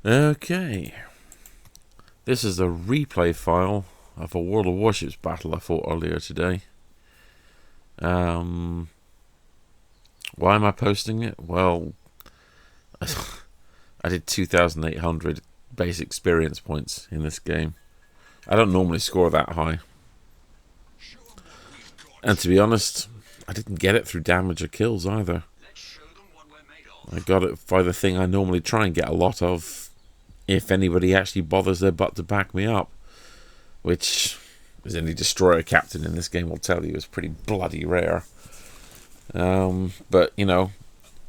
Okay, this is a replay file of a World of Warships battle I fought earlier today. Why am I posting it? Well, I did 2,800 base experience points in this game. I don't normally score that high. And to be honest, I didn't get it through damage or kills either. I got it by the thing I normally try and get a lot of, if anybody actually bothers their butt to back me up, which, as any destroyer captain in this game will tell you, is pretty bloody rare. But, you know,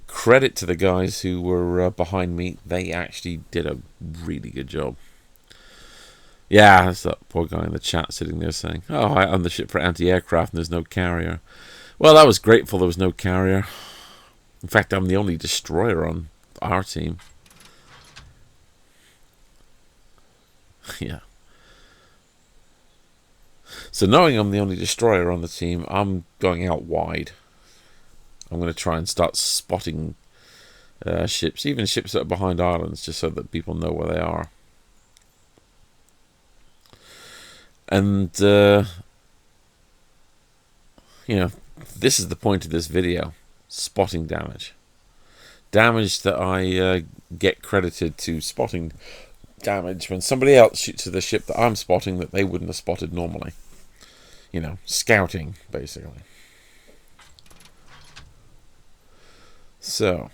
credit to the guys who were behind me. They actually did a really good job. Yeah, that's that poor guy in the chat sitting there saying, "Oh, I'm the ship for anti-aircraft and there's no carrier." Well, I was grateful there was no carrier. In fact, I'm the only destroyer on our team. Yeah. So knowing I'm the only destroyer on the team, I'm going out wide. I'm going to try and start spotting ships, even ships that are behind islands, just so that people know where they are. And, you know, this is the point of this video. Spotting damage. Damage that I get credited to spotting damage when somebody else shoots at the ship that I'm spotting that they wouldn't have spotted normally. You know, scouting, basically. So,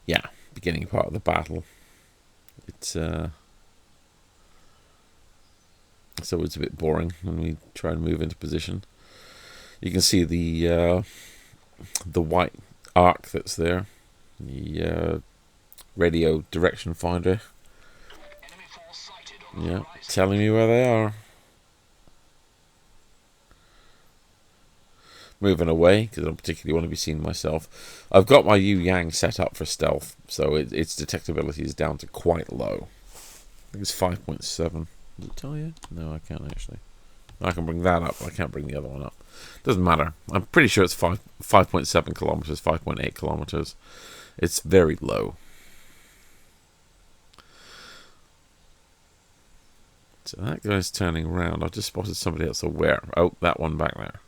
yeah, beginning part of the battle. It's always a bit boring when we try and move into position. You can see the white arc that's there, the radio direction finder. Yeah, telling me where they are. Moving away because I don't particularly want to be seen myself. I've got my Yueyang set up for stealth, so its detectability is down to quite low. I think it's 5.7. Does it tell you? No, I can't actually. I can bring that up. I can't bring the other one up. Doesn't matter. I'm pretty sure it's 5.7 kilometers, 5.8 kilometers. It's very low. So that guy's turning around. I've just spotted somebody else aware. Oh, that one back there.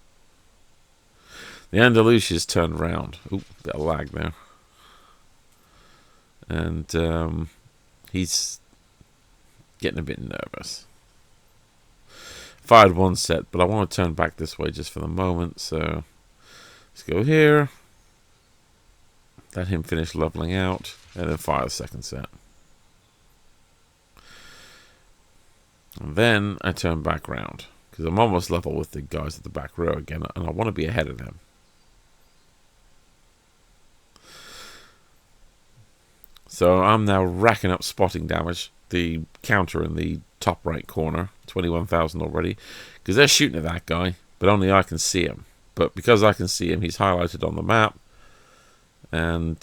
The Andalusia's turned round. Oop, bit of lag there. And he's getting a bit nervous. Fired one set, but I want to turn back this way just for the moment. So let's go here. Let him finish leveling out, and then fire the second set. And then I turn back round because I'm almost level with the guys at the back row again, and I want to be ahead of them. So I'm now racking up spotting damage. The counter in the top right corner, 21,000 already, because they're shooting at that guy, but only I can see him. But because I can see him, he's highlighted on the map. And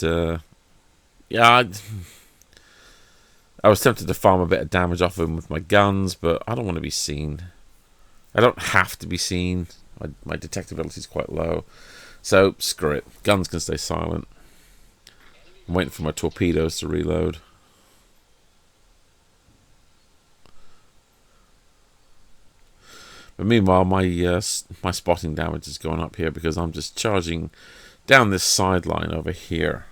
yeah, I was tempted to farm a bit of damage off him with my guns, but I don't want to be seen. I don't have to be seen. My detectability is quite low, so screw it. Guns can stay silent. I'm waiting for my torpedoes to reload. But meanwhile, my spotting damage is going up here because I'm just charging down this sideline over here.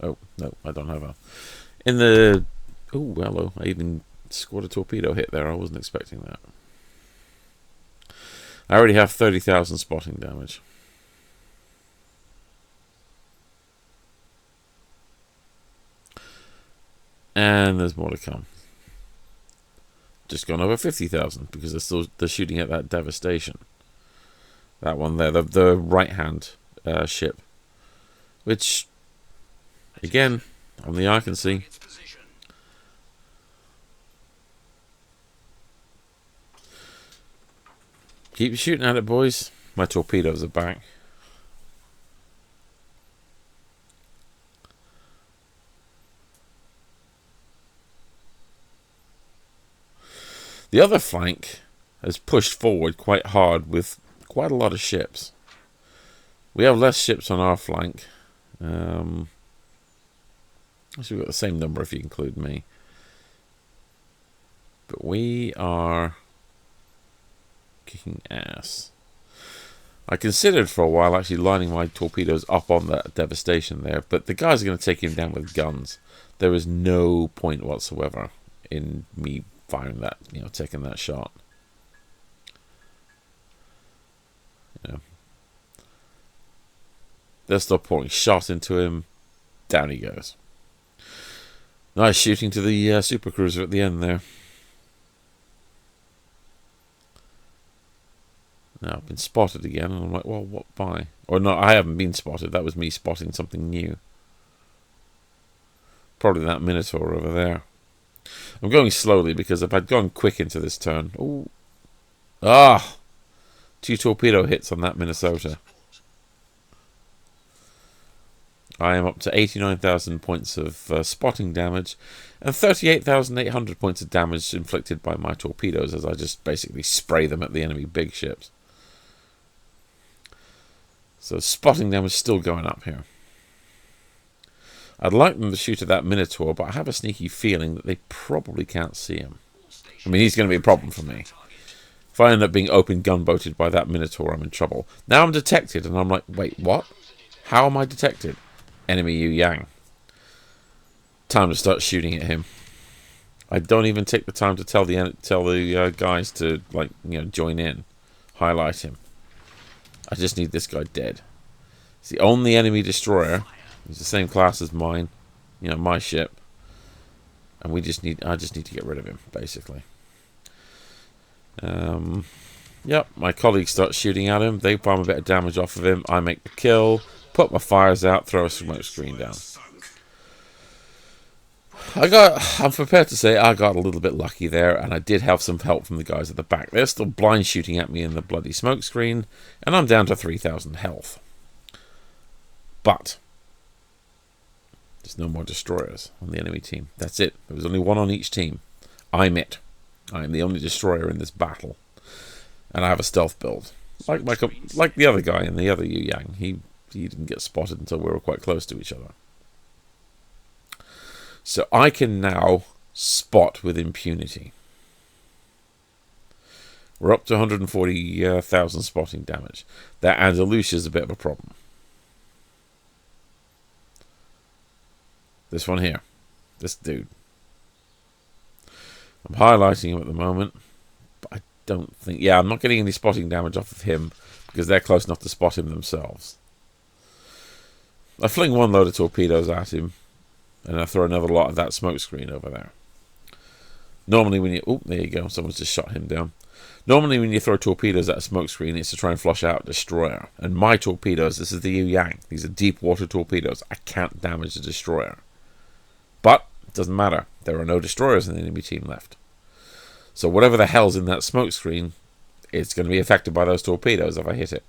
Oh, no, I don't have a... In the... Oh, hello. I even scored a torpedo hit there. I wasn't expecting that. I already have 30,000 spotting damage. And there's more to come. Just gone over 50,000 because they're shooting at that devastation. That one there, the right-hand ship, which again on the eye can see. Keep shooting at it, boys. My torpedoes are back. The other flank has pushed forward quite hard with quite a lot of ships. We have less ships on our flank, Actually, we've got the same number if you include me. But we are kicking ass. I considered for a while actually lining my torpedoes up on that devastation there, but the guys are going to take him down with guns. There is no point whatsoever in me firing that, taking that shot. They're still pouring shot into him. Down he goes. Nice shooting to the super cruiser at the end there. Now I've been spotted again, and I'm like, well, what by? Or no, I haven't been spotted. That was me spotting something new. Probably that Minotaur over there. I'm going slowly because if I'd gone quick into this turn... Ooh. Ah! 2 torpedo hits on that Minnesota. I am up to 89,000 points of spotting damage and 38,800 points of damage inflicted by my torpedoes as I just basically spray them at the enemy big ships. So spotting damage is still going up here. I'd like them to shoot at that Minotaur, but I have a sneaky feeling that they probably can't see him. I mean, he's going to be a problem for me. If I end up being open gunboated by that Minotaur, I'm in trouble. Now I'm detected, and I'm like, wait, what? How am I detected? Enemy Yueyang. Time to start shooting at him. I don't even take the time to tell the guys to join in, highlight him. I just need this guy dead. It's the only enemy destroyer. He's the same class as mine, my ship, and I just need to get rid of him basically. Yep, my colleagues start shooting at him. They farm a bit of damage off of him. I make the kill. Put my fires out, throw a smoke screen down. I'm prepared to say I got a little bit lucky there, and I did have some help from the guys at the back. They're still blind shooting at me in the bloody smoke screen, and I'm down to 3,000 health. But there's no more destroyers on the enemy team. That's it. There was only one on each team. I'm it. I am the only destroyer in this battle, and I have a stealth build, like the other guy in the other Yueyang. He didn't get spotted until we were quite close to each other. So I can now spot with impunity. We're up to 140,000 spotting damage. That Andalusia's a bit of a problem. This one here. This dude. I'm highlighting him at the moment. But I don't think... Yeah, I'm not getting any spotting damage off of him because they're close enough to spot him themselves. I fling one load of torpedoes at him, and I throw another lot of that smoke screen over there. Normally when you... Oh, there you go. Someone's just shot him down. Normally when you throw torpedoes at a smoke screen, it's to try and flush out a destroyer. And my torpedoes, this is the Yueyang. These are deep water torpedoes. I can't damage a destroyer. But it doesn't matter. There are no destroyers in the enemy team left. So whatever the hell's in that smoke screen, it's going to be affected by those torpedoes if I hit it.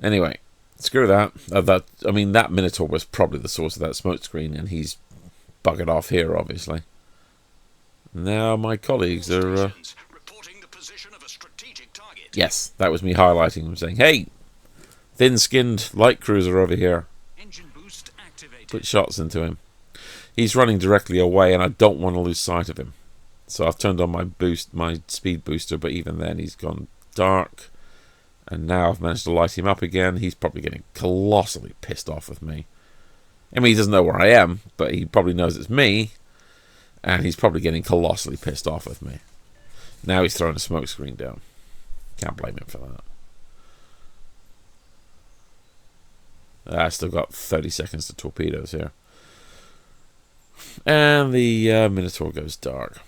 Anyway, screw that. That Minotaur was probably the source of that smoke screen, and he's buggered off here, obviously. Now my colleagues are... Yes, that was me highlighting them, saying, hey, thin-skinned light cruiser over here. Put shots into him. He's running directly away, and I don't want to lose sight of him. So I've turned on my speed booster, but even then he's gone dark. And now I've managed to light him up again. He's probably getting colossally pissed off with me. I mean, he doesn't know where I am, but he probably knows it's me. And he's probably getting colossally pissed off with me. Now he's throwing a smoke screen down. Can't blame him for that. I still got 30 seconds to torpedoes here. And the Minotaur goes dark.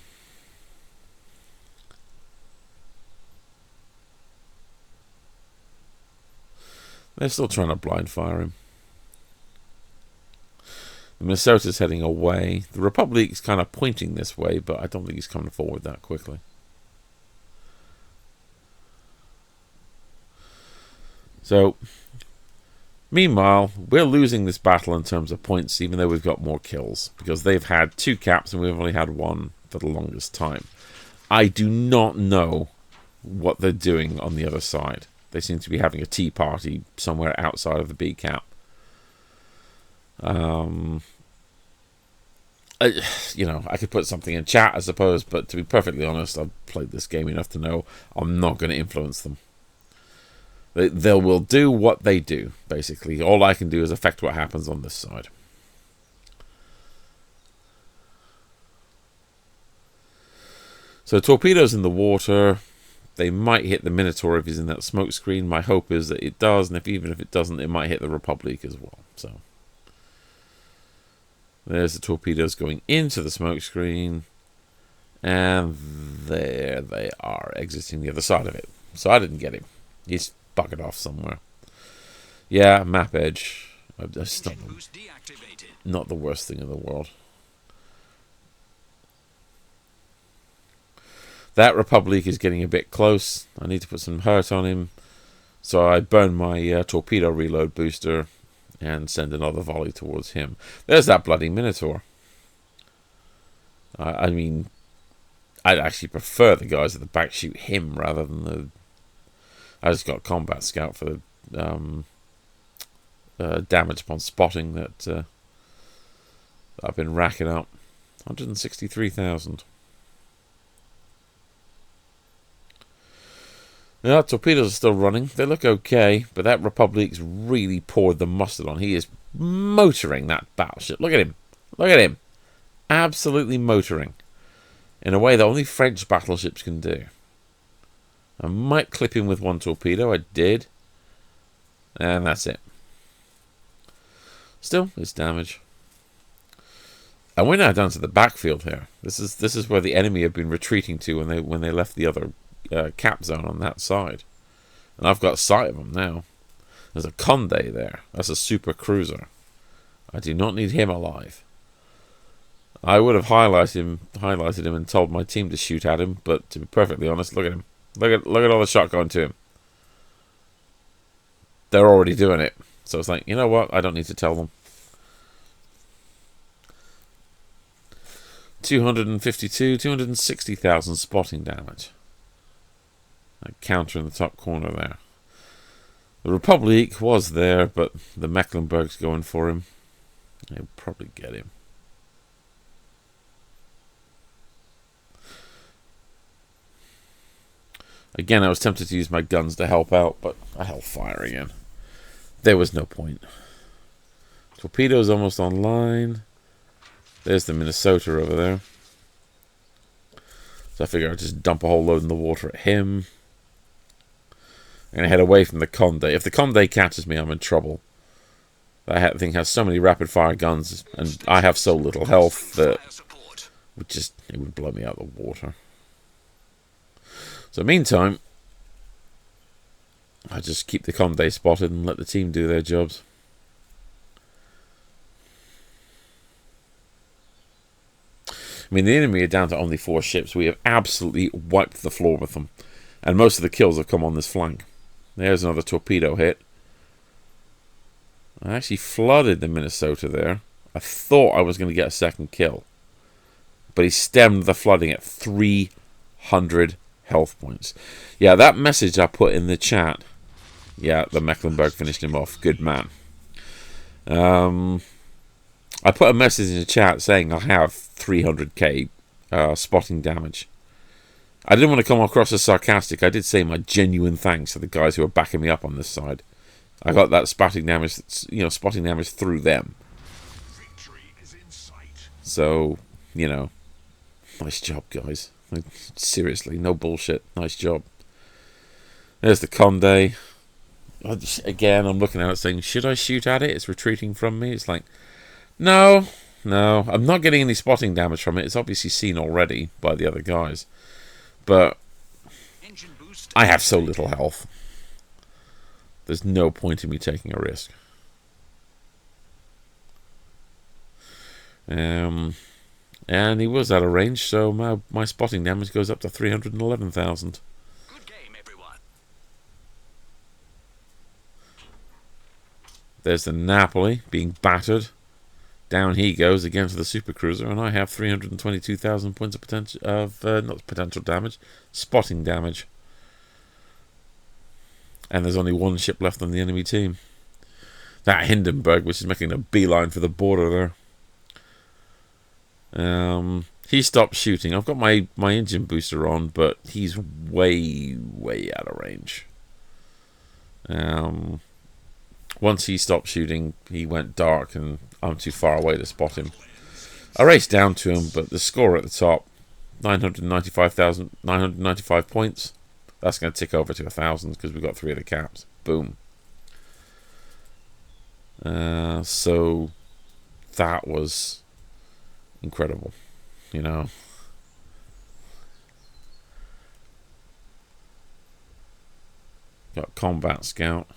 They're still trying to blind fire him. The Minnesota's heading away. The Republic's kind of pointing this way, but I don't think he's coming forward that quickly. So, meanwhile, we're losing this battle in terms of points, even though we've got more kills, because they've had 2 caps and we've only had 1 for the longest time. I do not know what they're doing on the other side. They seem to be having a tea party somewhere outside of the B cap. I could put something in chat, I suppose, but to be perfectly honest, I've played this game enough to know I'm not going to influence them. They will do what they do, basically. All I can do is affect what happens on this side. So torpedoes in the water. They might hit the Minotaur if he's in that smoke screen. My hope is that it does, and even if it doesn't, it might hit the Republic as well. So there's the torpedoes going into the smoke screen, and there they are, exiting the other side of it. So I didn't get him. He's buggered off somewhere. Yeah, map edge. That's not the worst thing in the world. That Republic is getting a bit close. I need to put some hurt on him. So I burn my torpedo reload booster and send another volley towards him. There's that bloody Minotaur. I mean, I'd actually prefer the guys at the back shoot him rather than the... I just got Combat Scout for the damage upon spotting that I've been racking up. 163,000. Yeah, torpedoes are still running. They look okay, but that Republic's really poured the mustard on. He is motoring that battleship. Look at him. Look at him. Absolutely motoring. In a way that only French battleships can do. I might clip him with one torpedo. I did. And that's it. Still, it's damage. And we're now down to the backfield here. This is where the enemy have been retreating to when they left the other cap zone on that side. And I've got sight of them now. There's a Conde there. That's a super cruiser. I do not need him alive. I would have highlighted him and told my team to shoot at him, but to be perfectly honest, look at him. Look at all the shot going to him. They're already doing it. So it's like, you know what? I don't need to tell them. 260,000 spotting damage. A counter in the top corner there. The Republic was there, but the Mecklenburg's going for him. They'll probably get him. Again, I was tempted to use my guns to help out, but I held fire again. There was no point. Torpedo's almost online. There's the Minnesota over there. So I figure I'll just dump a whole load in the water at him. I'm going to head away from the Conde. If the Conde catches me, I'm in trouble. That thing has so many rapid-fire guns, and I have so little health that it would blow me out of the water. So meantime, I just keep the Conde spotted and let the team do their jobs. I mean, the enemy are down to only 4 ships. We have absolutely wiped the floor with them. And most of the kills have come on this flank. There's another torpedo hit. I actually flooded the Minnesota there. I thought I was going to get a second kill. But he stemmed the flooding at 300 health points. Yeah, that message I put in the chat. Yeah, the Mecklenburg finished him off. Good man. I put a message in the chat saying I have 300k spotting damage. I didn't want to come across as sarcastic. I did say my genuine thanks to the guys who are backing me up on this side. I got that spotting damage through them. So, nice job, guys. Seriously, no bullshit. Nice job. There's the Conde. Again, I'm looking at it saying, should I shoot at it? It's retreating from me. It's like, no. I'm not getting any spotting damage from it. It's obviously seen already by the other guys. But I have so little health. There's no point in me taking a risk. And he was out of range, so my spotting damage goes up to 311,000. Good game, everyone. There's the Napoli being battered. Down he goes against the supercruiser, and I have 322,000 points of not potential damage, spotting damage. And there's only one ship left on the enemy team. That Hindenburg, which is making a beeline for the border there. He stopped shooting. I've got my engine booster on, but he's way out of range. Once he stopped shooting, he went dark, and I'm too far away to spot him. I raced down to him, but the score at the top, 995 points. That's going to tick over to 1,000 because we've got 3 of the caps. Boom. So that was incredible, you know. Got combat scout.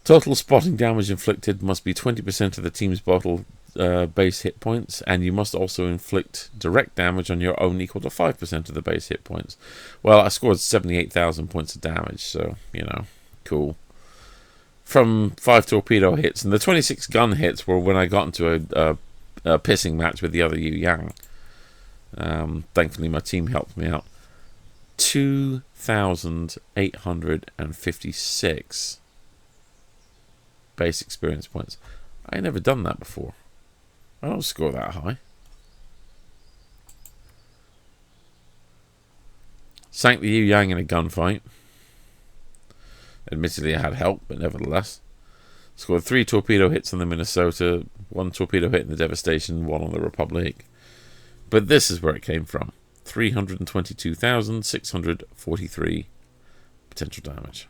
Total spotting damage inflicted must be 20% of the team's base hit points, and you must also inflict direct damage on your own equal to 5% of the base hit points. Well, I scored 78,000 points of damage, so, you know, cool. From 5 torpedo hits, and the 26 gun hits were when I got into a pissing match with the other Yueyang. Thankfully, my team helped me out. 2,856 base experience points. I ain't never done that before. I don't score that high. Sank the Yueyang in a gunfight. Admittedly, I had help, but nevertheless. Scored 3 torpedo hits on the Minnesota, 1 torpedo hit in the Devastation, 1 on the Republic. But this is where it came from. 322,643 potential damage.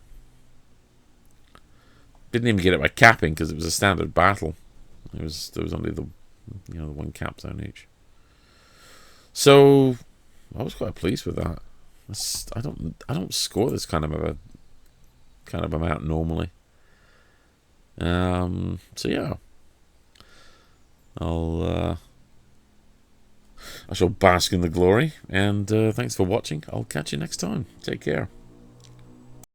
Didn't even get it by capping because it was a standard battle. There was only the one cap zone each. So I was quite pleased with that. I don't score this kind of amount normally. So yeah, I shall bask in the glory, and thanks for watching. I'll catch you next time. Take care.